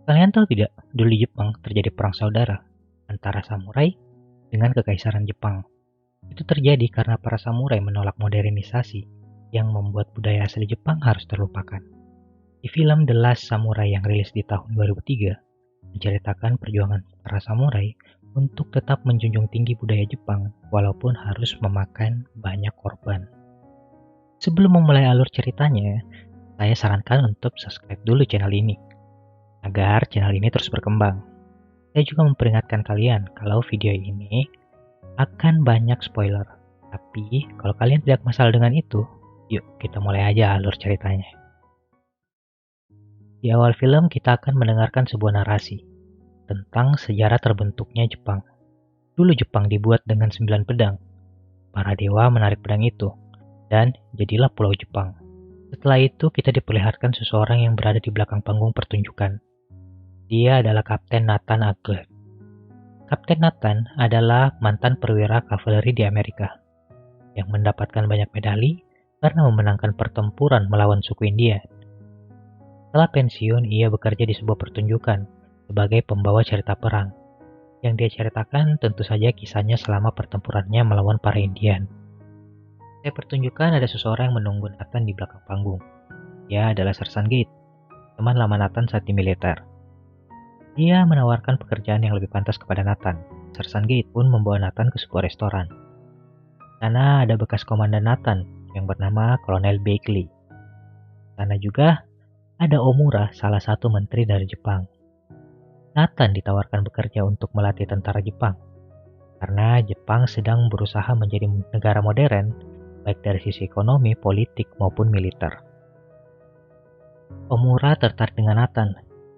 Kalian tahu tidak, dulu di Jepang terjadi perang saudara antara samurai dengan kekaisaran Jepang. Itu terjadi karena para samurai menolak modernisasi yang membuat budaya asli Jepang harus terlupakan. Di film The Last Samurai yang rilis di tahun 2003, menceritakan perjuangan para samurai untuk tetap menjunjung tinggi budaya Jepang walaupun harus memakan banyak korban. Sebelum memulai alur ceritanya, saya sarankan untuk subscribe dulu channel ini agar channel ini terus berkembang. Saya juga memperingatkan kalian kalau video ini akan banyak spoiler. Tapi kalau kalian tidak masalah dengan itu, yuk kita mulai aja alur ceritanya. Di awal film kita akan mendengarkan sebuah narasi tentang sejarah terbentuknya Jepang. Dulu Jepang dibuat dengan 9 pedang. Para dewa menarik pedang itu, dan jadilah Pulau Jepang. Setelah itu kita diperlihatkan seseorang yang berada di belakang panggung pertunjukan. Dia adalah Kapten Nathan Agle. Kapten Nathan adalah mantan perwira kavaleri di Amerika yang mendapatkan banyak medali karena memenangkan pertempuran melawan suku India. Setelah pensiun, ia bekerja di sebuah pertunjukan sebagai pembawa cerita perang. Yang dia ceritakan tentu saja kisahnya selama pertempurannya melawan para Indian. Di pertunjukan ada seseorang yang menunggu Nathan di belakang panggung. Dia adalah Sersan Gate, teman lama Nathan saat di militer. Dia menawarkan pekerjaan yang lebih pantas kepada Nathan. Sersan Gate pun membawa Nathan ke sebuah restoran. Di sana ada bekas komandan Nathan yang bernama Kolonel Bagley. Di sana juga ada Omura, salah satu menteri dari Jepang. Nathan ditawarkan bekerja untuk melatih tentara Jepang. Karena Jepang sedang berusaha menjadi negara modern, baik dari sisi ekonomi, politik, maupun militer. Omura tertarik dengan Nathan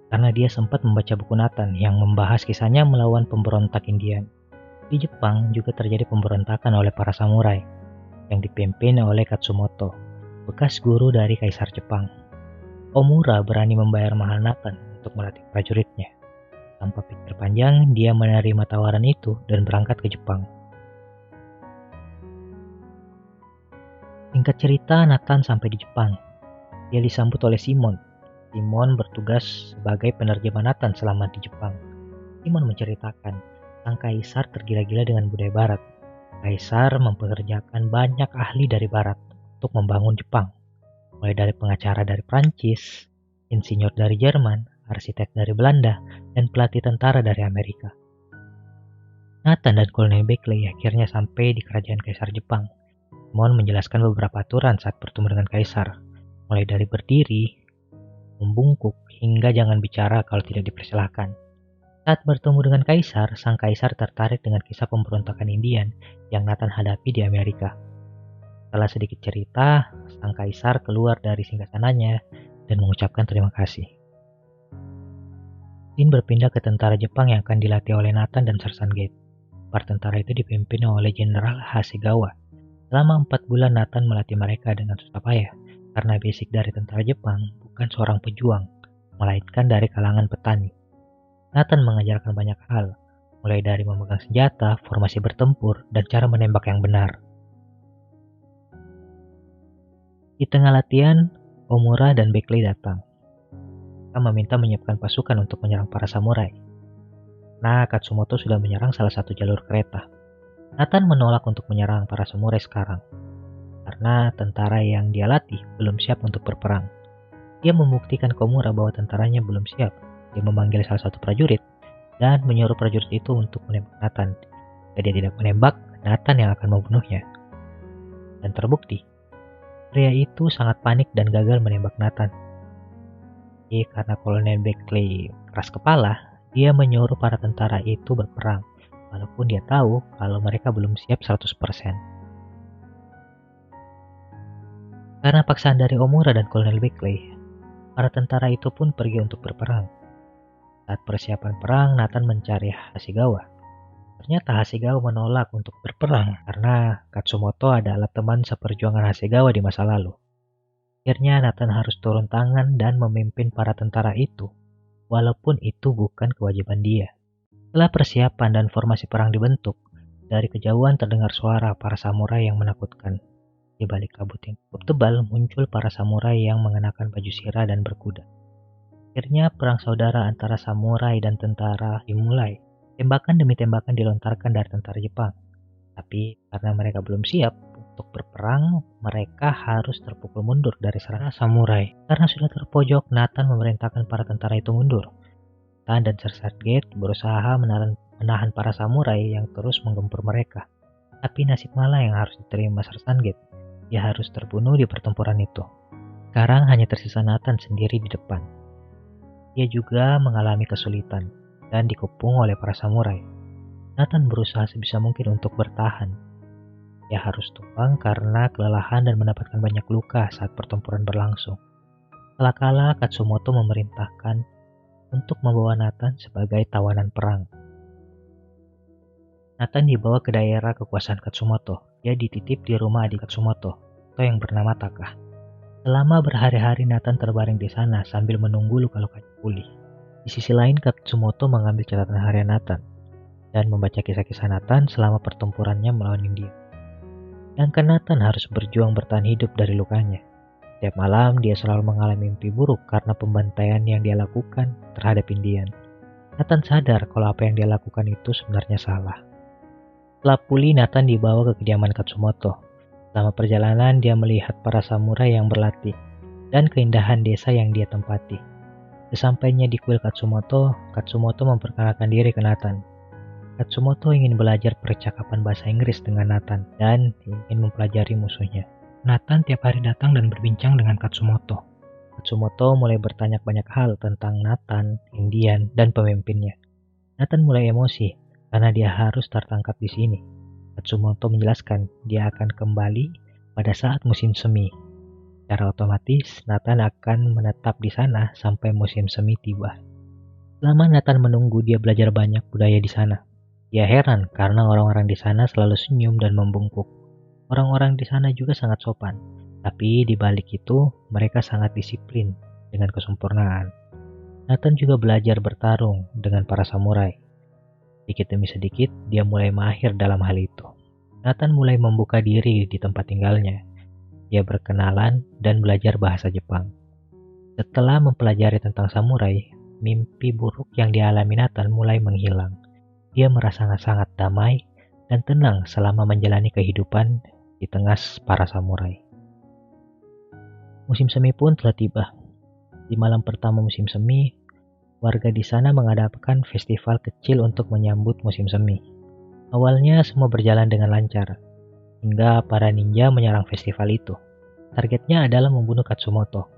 karena dia sempat membaca buku Nathan yang membahas kisahnya melawan pemberontak Indian. Di Jepang juga terjadi pemberontakan oleh para samurai yang dipimpin oleh Katsumoto, bekas guru dari Kaisar Jepang. Omura berani membayar mahal Nathan untuk melatih prajuritnya. Tanpa pikir panjang, dia menerima tawaran itu dan berangkat ke Jepang. Singkat cerita, Nathan sampai di Jepang. Dia disambut oleh Simon. Simon bertugas sebagai penerjemah Nathan selama di Jepang. Simon menceritakan, sang kaisar tergila-gila dengan budaya barat. Kaisar mempekerjakan banyak ahli dari barat untuk membangun Jepang. Mulai dari pengacara dari Prancis, insinyur dari Jerman, arsitek dari Belanda, dan pelatih tentara dari Amerika. Nathan dan Kolonel Bagley akhirnya sampai di kerajaan Kaisar Jepang. Simon menjelaskan beberapa aturan saat bertemu dengan Kaisar, mulai dari berdiri, membungkuk, hingga jangan bicara kalau tidak dipersilahkan. Saat bertemu dengan Kaisar, sang Kaisar tertarik dengan kisah pemberontakan Indian yang Nathan hadapi di Amerika. Setelah sedikit cerita, sang Kaisar keluar dari singgasananya dan mengucapkan terima kasih. Scene berpindah ke tentara Jepang yang akan dilatih oleh Nathan dan Sersan Gate. Para tentara itu dipimpin oleh Jenderal Hasegawa. Selama 4 bulan Nathan melatih mereka dengan susah payah, karena basic dari tentara Jepang bukan seorang pejuang, melainkan dari kalangan petani. Nathan mengajarkan banyak hal, mulai dari memegang senjata, formasi bertempur, dan cara menembak yang benar. Di tengah latihan, Omura dan Bagley datang. Mereka meminta menyiapkan pasukan untuk menyerang para samurai. Nah, Katsumoto sudah menyerang salah satu jalur kereta. Nathan menolak untuk menyerang para samurai sekarang, karena tentara yang dia latih belum siap untuk berperang. Dia membuktikan ke Omura bahwa tentaranya belum siap. Dia memanggil salah satu prajurit dan menyuruh prajurit itu untuk menembak Nathan. Jika dia tidak menembak, Nathan yang akan membunuhnya. Dan terbukti, pria itu sangat panik dan gagal menembak Nathan. Karena Kolonel Bagley keras kepala, dia menyuruh para tentara itu berperang, walaupun dia tahu kalau mereka belum siap 100%. Karena paksaan dari Omura dan Kolonel Bagley, para tentara itu pun pergi untuk berperang. Saat persiapan perang, Nathan mencari Hasegawa. Ternyata Hasegawa menolak untuk berperang karena Katsumoto adalah teman seperjuangan Hasegawa di masa lalu. Akhirnya Nathan harus turun tangan dan memimpin para tentara itu, walaupun itu bukan kewajiban dia. Setelah persiapan dan formasi perang dibentuk, dari kejauhan terdengar suara para samurai yang menakutkan. Di balik kabut yang cukup tebal muncul para samurai yang mengenakan baju sirah dan berkuda. Akhirnya perang saudara antara samurai dan tentara dimulai. Tembakan demi tembakan dilontarkan dari tentara Jepang. Tapi karena mereka belum siap untuk berperang, mereka harus terpukul mundur dari serangan samurai. Karena sudah terpojok, Nathan memerintahkan para tentara itu mundur. Nathan dan Sir Sergeant berusaha menahan para samurai yang terus menggempur mereka. Tapi nasib malah yang harus diterima Sir Sergeant. Dia harus terbunuh di pertempuran itu. Sekarang hanya tersisa Nathan sendiri di depan. Dia juga mengalami kesulitan dan dikepung oleh para samurai. Nathan berusaha sebisa mungkin untuk bertahan. Dia harus tumbang karena kelelahan dan mendapatkan banyak luka saat pertempuran berlangsung. Kala-kala Katsumoto memerintahkan untuk membawa Nathan sebagai tawanan perang. Nathan dibawa ke daerah kekuasaan Katsumoto. Dia dititip di rumah adik Katsumoto, yang bernama Taka. Selama berhari-hari Nathan terbaring di sana sambil menunggu luka-lukanya pulih. Di sisi lain Katsumoto mengambil catatan harian Nathan dan membaca kisah-kisah Nathan selama pertempurannya melawan India. Sedangkan Nathan harus berjuang bertahan hidup dari lukanya. Setiap malam dia selalu mengalami mimpi buruk karena pembantaian yang dia lakukan terhadap Indian. Nathan sadar kalau apa yang dia lakukan itu sebenarnya salah. Setelah pulih, Nathan dibawa ke kediaman Katsumoto. Selama perjalanan dia melihat para samurai yang berlatih dan keindahan desa yang dia tempati. Sesampainya di kuil Katsumoto, Katsumoto memperkenalkan diri ke Nathan. Katsumoto ingin belajar percakapan bahasa Inggris dengan Nathan dan ingin mempelajari musuhnya. Nathan tiap hari datang dan berbincang dengan Katsumoto. Katsumoto mulai bertanya banyak hal tentang Nathan, Indian, dan pemimpinnya. Nathan mulai emosi karena dia harus tertangkap di sini. Katsumoto menjelaskan dia akan kembali pada saat musim semi. Secara otomatis, Nathan akan menetap di sana sampai musim semi tiba. Selama Nathan menunggu, dia belajar banyak budaya di sana. Dia heran karena orang-orang di sana selalu senyum dan membungkuk. Orang-orang di sana juga sangat sopan, tapi di balik itu mereka sangat disiplin dengan kesempurnaan. Nathan juga belajar bertarung dengan para samurai. Sedikit demi sedikit, dia mulai mahir dalam hal itu. Nathan mulai membuka diri di tempat tinggalnya. Dia berkenalan dan belajar bahasa Jepang. Setelah mempelajari tentang samurai, mimpi buruk yang dialami Nathan mulai menghilang. Dia merasa sangat damai dan tenang selama menjalani kehidupan di tengah para samurai. Musim semi pun telah tiba. Di malam pertama musim semi, warga di sana mengadakan festival kecil untuk menyambut musim semi. Awalnya semua berjalan dengan lancar, hingga para ninja menyerang festival itu. Targetnya adalah membunuh Katsumoto.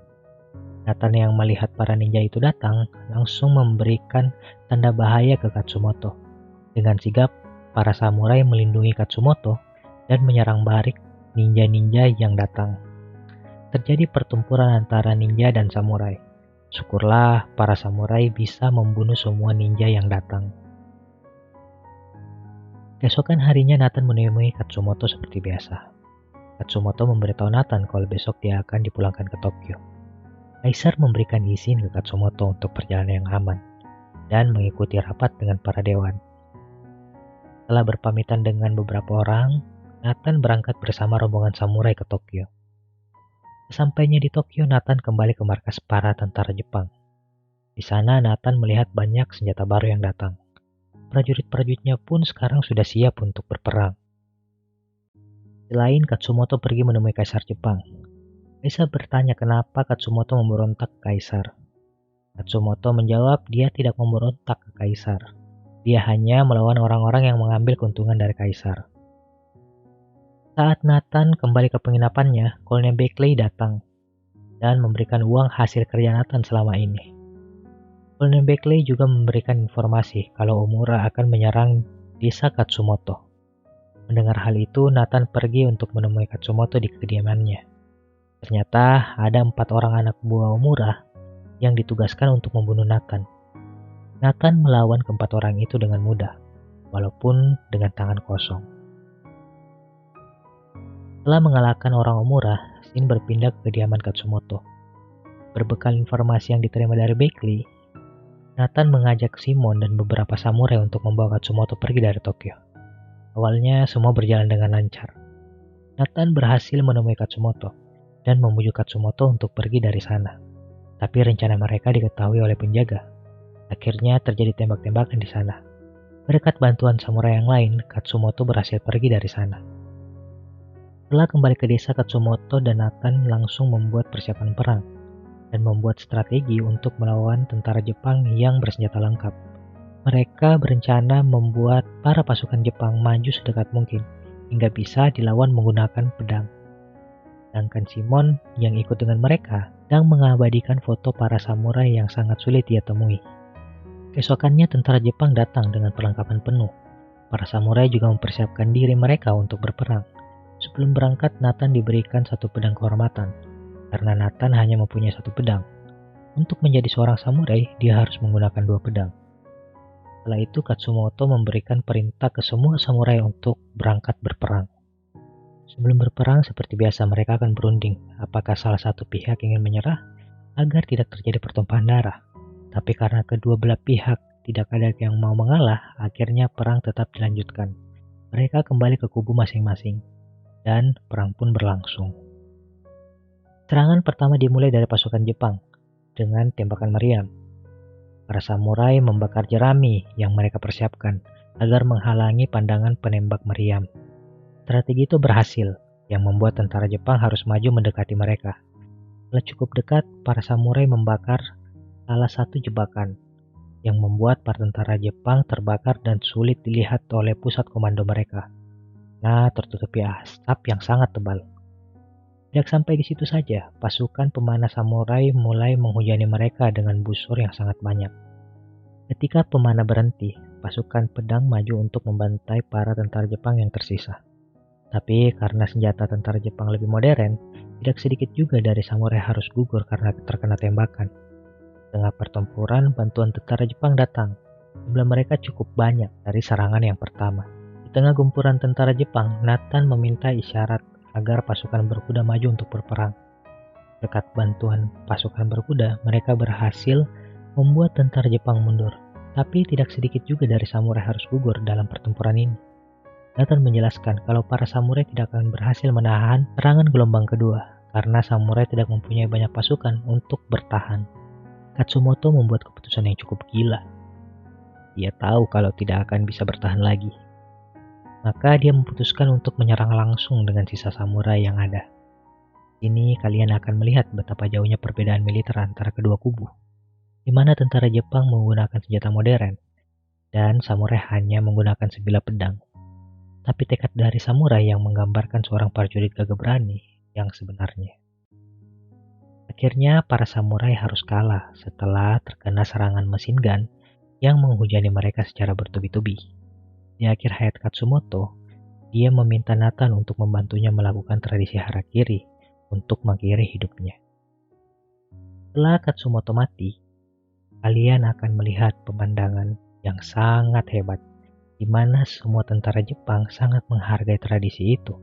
Nathan yang melihat para ninja itu datang, langsung memberikan tanda bahaya ke Katsumoto. Dengan sigap, para samurai melindungi Katsumoto dan menyerang balik ninja-ninja yang datang. Terjadi pertempuran antara ninja dan samurai. Syukurlah para samurai bisa membunuh semua ninja yang datang. Keesokan harinya Nathan menemui Katsumoto seperti biasa. Katsumoto memberitahu Nathan kalau besok dia akan dipulangkan ke Tokyo. Kaisar memberikan izin ke Katsumoto untuk perjalanan yang aman dan mengikuti rapat dengan para dewan. Setelah berpamitan dengan beberapa orang, Nathan berangkat bersama rombongan samurai ke Tokyo. Sesampainya di Tokyo, Nathan kembali ke markas para tentara Jepang. Di sana Nathan melihat banyak senjata baru yang datang. Prajurit-prajuritnya pun sekarang sudah siap untuk berperang. Selain Katsumoto pergi menemui Kaisar Jepang. Kaisar bertanya kenapa Katsumoto memberontak ke Kaisar. Katsumoto menjawab dia tidak memberontak ke Kaisar. Dia hanya melawan orang-orang yang mengambil keuntungan dari Kaisar. Saat Nathan kembali ke penginapannya, Kolonel Beckley datang dan memberikan uang hasil kerja Nathan selama ini. Kolonel Beckley juga memberikan informasi kalau Omura akan menyerang desa Katsumoto. Mendengar hal itu, Nathan pergi untuk menemui Katsumoto di kediamannya. Ternyata ada 4 orang anak buah Omura yang ditugaskan untuk membunuh Nathan. Nathan melawan keempat orang itu dengan mudah, walaupun dengan tangan kosong. Setelah mengalahkan orang Omura, Shin berpindah ke kediaman Katsumoto. Berbekal informasi yang diterima dari Beckley, Nathan mengajak Shimon dan beberapa samurai untuk membawa Katsumoto pergi dari Tokyo. Awalnya semua berjalan dengan lancar. Nathan berhasil menemui Katsumoto dan membujuk Katsumoto untuk pergi dari sana. Tapi rencana mereka diketahui oleh penjaga. Akhirnya terjadi tembak-tembakan di sana. Berkat bantuan samurai yang lain, Katsumoto berhasil pergi dari sana. Setelah kembali ke desa, Katsumoto dan Nathan langsung membuat persiapan perang dan membuat strategi untuk melawan tentara Jepang yang bersenjata lengkap. Mereka berencana membuat para pasukan Jepang maju sedekat mungkin hingga bisa dilawan menggunakan pedang. Sedangkan Simon yang ikut dengan mereka sedang mengabadikan foto para samurai yang sangat sulit dia temui. Keesokannya tentara Jepang datang dengan perlengkapan penuh. Para samurai juga mempersiapkan diri mereka untuk berperang. Sebelum berangkat, Nathan diberikan satu pedang kehormatan, karena Nathan hanya mempunyai satu pedang. Untuk menjadi seorang samurai, dia harus menggunakan dua pedang. Setelah itu, Katsumoto memberikan perintah ke semua samurai untuk berangkat berperang. Sebelum berperang, seperti biasa mereka akan berunding apakah salah satu pihak ingin menyerah agar tidak terjadi pertumpahan darah. Tapi karena kedua belah pihak tidak ada yang mau mengalah, akhirnya perang tetap dilanjutkan. Mereka kembali ke kubu masing-masing, dan perang pun berlangsung. Serangan pertama dimulai dari pasukan Jepang dengan tembakan meriam. Para samurai membakar jerami yang mereka persiapkan agar menghalangi pandangan penembak meriam. Strategi itu berhasil, yang membuat tentara Jepang harus maju mendekati mereka. Setelah cukup dekat, para samurai membakar salah satu jebakan, yang membuat para tentara Jepang terbakar dan sulit dilihat oleh pusat komando mereka. Nah, tertutupi asap yang sangat tebal. Tidak sampai di situ saja, pasukan pemanah samurai mulai menghujani mereka dengan busur yang sangat banyak. Ketika pemanah berhenti, pasukan pedang maju untuk membantai para tentara Jepang yang tersisa. Tapi karena senjata tentara Jepang lebih modern, tidak sedikit juga dari samurai harus gugur karena terkena tembakan. Di tengah pertempuran, bantuan tentara Jepang datang. Jumlah mereka cukup banyak dari serangan yang pertama. Di tengah gempuran tentara Jepang, Nathan meminta isyarat agar pasukan berkuda maju untuk berperang. Berkat bantuan pasukan berkuda, mereka berhasil membuat tentara Jepang mundur. Tapi tidak sedikit juga dari samurai harus gugur dalam pertempuran ini. Nathan menjelaskan kalau para samurai tidak akan berhasil menahan serangan gelombang kedua karena samurai tidak mempunyai banyak pasukan untuk bertahan. Katsumoto membuat keputusan yang cukup gila. Dia tahu kalau tidak akan bisa bertahan lagi. Maka dia memutuskan untuk menyerang langsung dengan sisa samurai yang ada. Ini kalian akan melihat betapa jauhnya perbedaan militer antara kedua kubu, di mana tentara Jepang menggunakan senjata modern, dan samurai hanya menggunakan sebilah pedang. Tapi tekad dari samurai yang menggambarkan seorang prajurit gagah berani yang sebenarnya. Akhirnya para samurai harus kalah setelah terkena serangan mesin gun yang menghujani mereka secara bertubi-tubi. Di akhir hayat Katsumoto, dia meminta Nathan untuk membantunya melakukan tradisi harakiri untuk mengakhiri hidupnya. Setelah Katsumoto mati, kalian akan melihat pemandangan yang sangat hebat, di mana semua tentara Jepang sangat menghargai tradisi itu.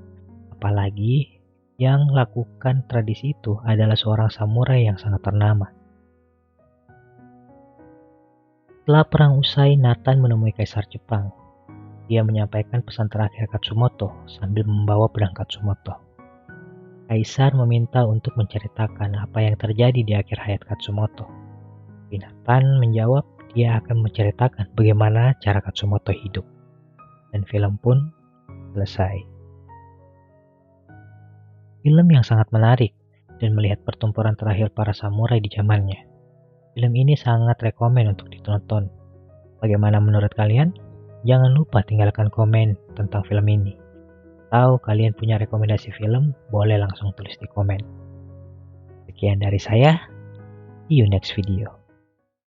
Apalagi yang lakukan tradisi itu adalah seorang samurai yang sangat ternama. Setelah perang usai, Nathan menemui Kaisar Jepang. Dia menyampaikan pesan terakhir Katsumoto sambil membawa pedang Katsumoto. Kaisar meminta untuk menceritakan apa yang terjadi di akhir hayat Katsumoto. Nathan menjawab dia akan menceritakan bagaimana cara Katsumoto hidup. Dan film pun selesai. Film yang sangat menarik dan melihat pertempuran terakhir para samurai di zamannya. Film ini sangat rekomen untuk ditonton. Bagaimana menurut kalian? Jangan lupa tinggalkan komen tentang film ini. Atau kalian punya rekomendasi film, boleh langsung tulis di komen. Sekian dari saya, see you next video.